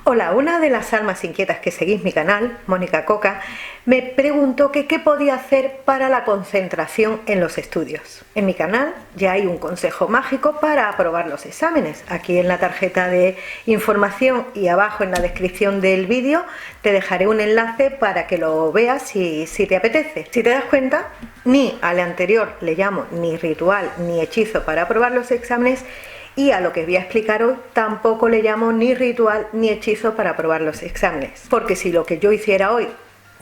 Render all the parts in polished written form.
Hola, una de las almas inquietas que seguís mi canal, Mónica Coca, me preguntó que qué podía hacer para la concentración en los estudios. En mi canal ya hay un consejo mágico para aprobar los exámenes. Aquí en la tarjeta de información y abajo en la descripción del vídeo te dejaré un enlace para que lo veas si te apetece. Si te das cuenta, ni al anterior le llamo ni ritual ni hechizo para aprobar los exámenes, y a lo que voy a explicar hoy tampoco le llamo ni ritual ni hechizo para aprobar los exámenes. Porque si lo que yo hiciera hoy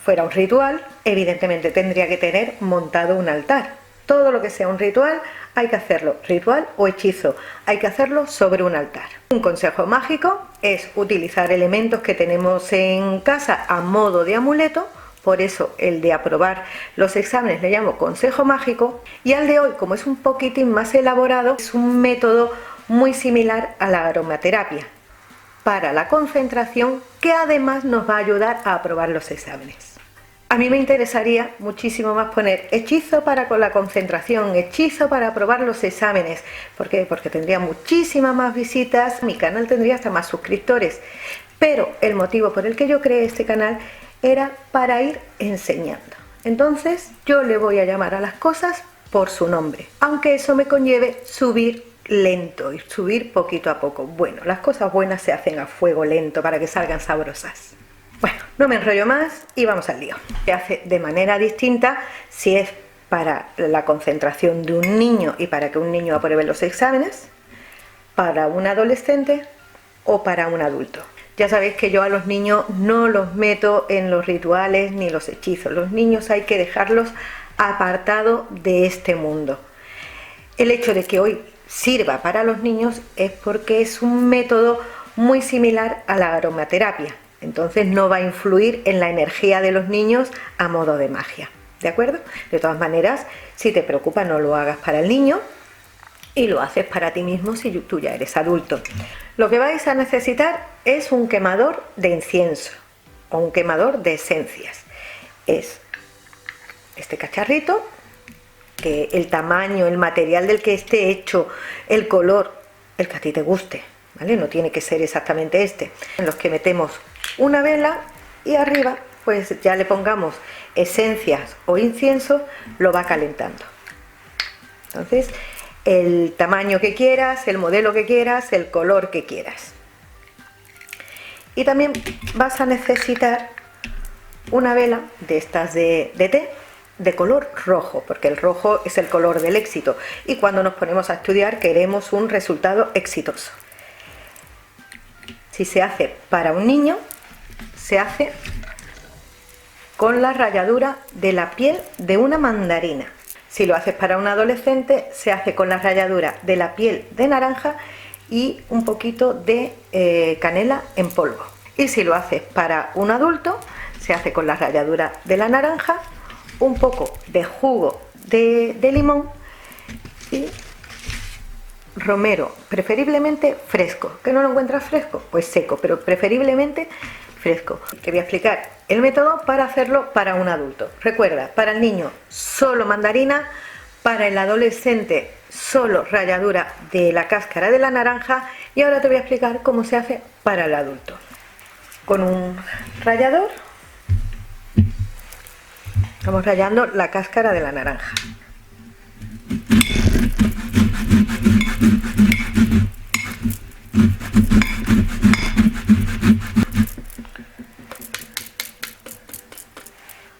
fuera un ritual, evidentemente tendría que tener montado un altar. Todo lo que sea un ritual hay que hacerlo, ritual o hechizo, hay que hacerlo sobre un altar. Un consejo mágico es utilizar elementos que tenemos en casa a modo de amuleto. Por eso el de aprobar los exámenes le llamo consejo mágico, y al de hoy, como es un poquitín más elaborado, es un método muy similar a la aromaterapia para la concentración, que además nos va a ayudar a aprobar los exámenes. A mí me interesaría muchísimo más poner hechizo para con la concentración, hechizo para aprobar los exámenes. ¿Por qué? Porque tendría muchísimas más visitas, mi canal tendría hasta más suscriptores. Pero el motivo por el que yo creé este canal era para ir enseñando. Entonces yo le voy a llamar a las cosas por su nombre, aunque eso me conlleve subir lento y subir poquito a poco. Bueno, las cosas buenas se hacen a fuego lento para que salgan sabrosas. Bueno, no me enrollo más y vamos al lío. Se hace de manera distinta si es para la concentración de un niño y para que un niño apruebe los exámenes, para un adolescente o para un adulto. Ya sabéis que yo a los niños no los meto en los rituales ni los hechizos. Los niños hay que dejarlos apartados de este mundo. El hecho de que hoy sirva para los niños es porque es un método muy similar a la aromaterapia. Entonces no va a influir en la energía de los niños a modo de magia. ¿De acuerdo? De todas maneras, si te preocupa, no lo hagas para el niño y lo haces para ti mismo si tú ya eres adulto. Lo que vais a necesitar es un quemador de incienso o un quemador de esencias. Es este cacharrito, que el tamaño, el material del que esté hecho, el color, el que a ti te guste, ¿vale? No tiene que ser exactamente este. En los que metemos una vela y arriba pues ya le pongamos esencias o incienso, lo va calentando. Entonces, el tamaño que quieras, el modelo que quieras, el color que quieras. Y también vas a necesitar una vela de estas de té de color rojo, porque el rojo es el color del éxito y cuando nos ponemos a estudiar queremos un resultado exitoso. Si se hace para un niño, se hace con la ralladura de la piel de una mandarina. Si lo haces para un adolescente, se hace con la ralladura de la piel de naranja y un poquito de canela en polvo. Y si lo haces para un adulto, se hace con la ralladura de la naranja, un poco de jugo de limón y romero, preferiblemente fresco. ¿Que no lo encuentras fresco? Pues seco, pero preferiblemente fresco. Te voy a explicar el método para hacerlo para un adulto. Recuerda, para el niño solo mandarina, para el adolescente solo ralladura de la cáscara de la naranja, y ahora te voy a explicar cómo se hace para el adulto. Con un rallador estamos rallando la cáscara de la naranja.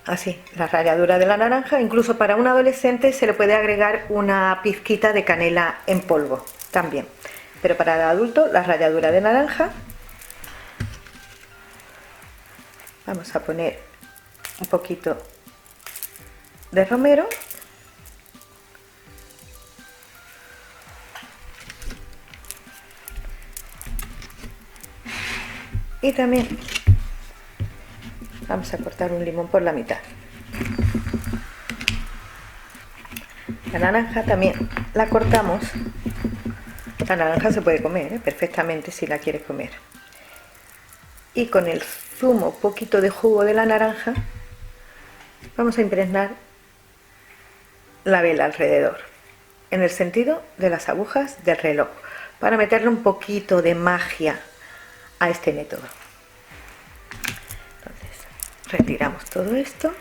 Así, la ralladura de la naranja. Incluso para un adolescente se le puede agregar una pizquita de canela en polvo también. Pero para el adulto, la ralladura de naranja. Vamos a poner un poquito de romero y también vamos a cortar un limón por la mitad. La naranja también la cortamos. La naranja se puede comer, perfectamente, si la quieres comer. Y con el zumo, poquito de jugo de la naranja, vamos a impregnar la vela alrededor, en el sentido de las agujas del reloj, para meterle un poquito de magia a este método. Retiramos todo esto,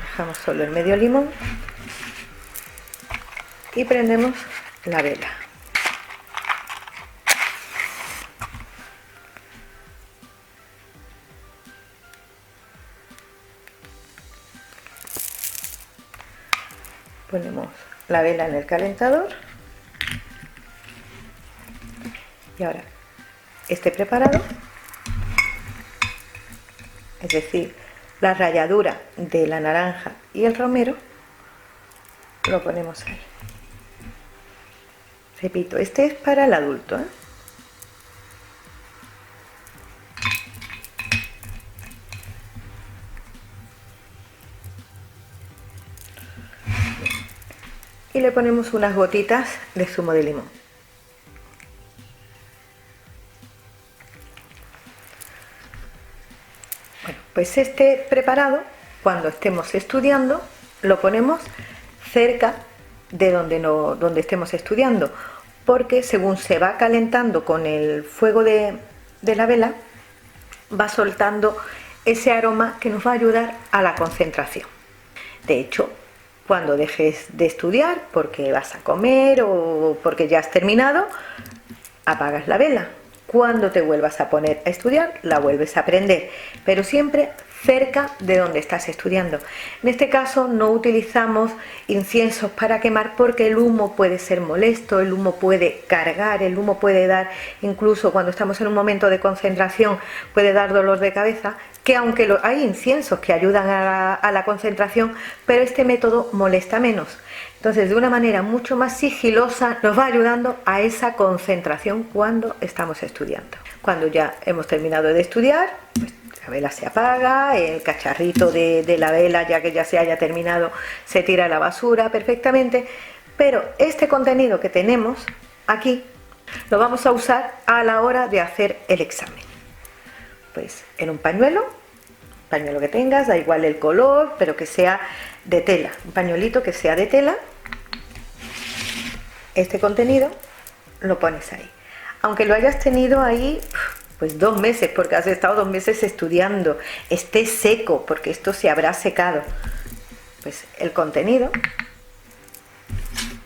dejamos solo el medio limón y prendemos la vela. Ponemos la vela en el calentador y ahora este preparado, es decir, la ralladura de la naranja y el romero, lo ponemos ahí. Repito, este es para el adulto, ¿eh? Y le ponemos unas gotitas de zumo de limón. Bueno, pues este preparado, cuando estemos estudiando, lo ponemos cerca de donde estemos estudiando, porque según se va calentando con el fuego de la vela, va soltando ese aroma que nos va a ayudar a la concentración. De hecho, cuando dejes de estudiar porque vas a comer o porque ya has terminado, apagas la vela. Cuando te vuelvas a poner a estudiar, la vuelves a prender, pero siempre cerca de donde estás estudiando. En este caso no utilizamos inciensos para quemar porque el humo puede ser molesto, el humo puede cargar, el humo puede dar, incluso cuando estamos en un momento de concentración, puede dar dolor de cabeza, que aunque hay inciensos que ayudan a la concentración, pero este método molesta menos. Entonces, de una manera mucho más sigilosa, nos va ayudando a esa concentración cuando estamos estudiando. Cuando ya hemos terminado de estudiar, pues la vela se apaga, el cacharrito de la vela, ya que ya se haya terminado, se tira a la basura perfectamente, pero este contenido que tenemos aquí lo vamos a usar a la hora de hacer el examen. Pues en un pañuelo que tengas, da igual el color, pero que sea de tela, un pañuelito que sea de tela. Este contenido lo pones ahí, aunque lo hayas tenido ahí pues 2 meses, porque has estado 2 meses estudiando, esté seco, porque esto se habrá secado, pues el contenido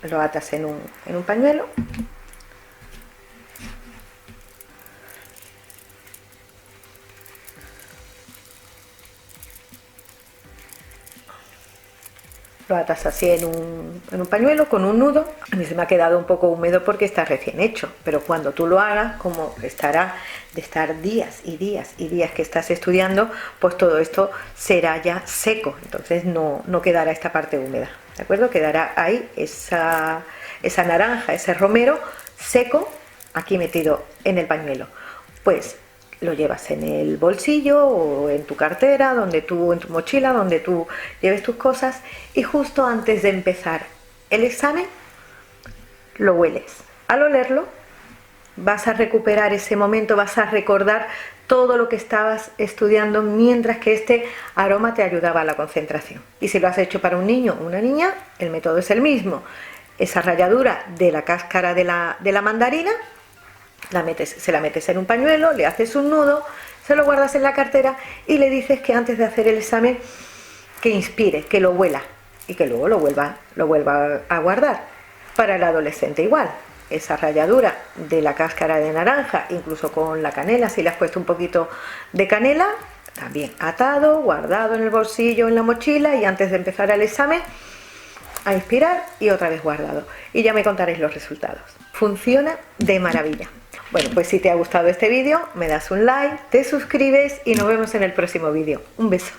lo atas en un pañuelo. Lo atas así en un pañuelo con un nudo. A mí se me ha quedado un poco húmedo porque está recién hecho, pero cuando tú lo hagas, como estará de estar días y días y días que estás estudiando, pues todo esto será ya seco, entonces no quedará esta parte húmeda, ¿de acuerdo? Quedará ahí esa naranja, ese romero seco, aquí metido en el pañuelo. Pues lo llevas en el bolsillo o en tu cartera, en tu mochila, donde tú lleves tus cosas, y justo antes de empezar el examen lo hueles. Al olerlo vas a recuperar ese momento, vas a recordar todo lo que estabas estudiando mientras que este aroma te ayudaba a la concentración. Y si lo has hecho para un niño o una niña, el método es el mismo. Esa ralladura de la cáscara de la mandarina, se la metes en un pañuelo, le haces un nudo, se lo guardas en la cartera y le dices que antes de hacer el examen que inspire, que lo huela y que luego lo vuelva a guardar. Para el adolescente igual, esa ralladura de la cáscara de naranja, incluso con la canela, si le has puesto un poquito de canela, también atado, guardado en el bolsillo, en la mochila, y antes de empezar el examen a inspirar y otra vez guardado. Y ya me contaréis los resultados. Funciona de maravilla. Bueno, pues si te ha gustado este vídeo, me das un like, te suscribes y nos vemos en el próximo vídeo. Un beso.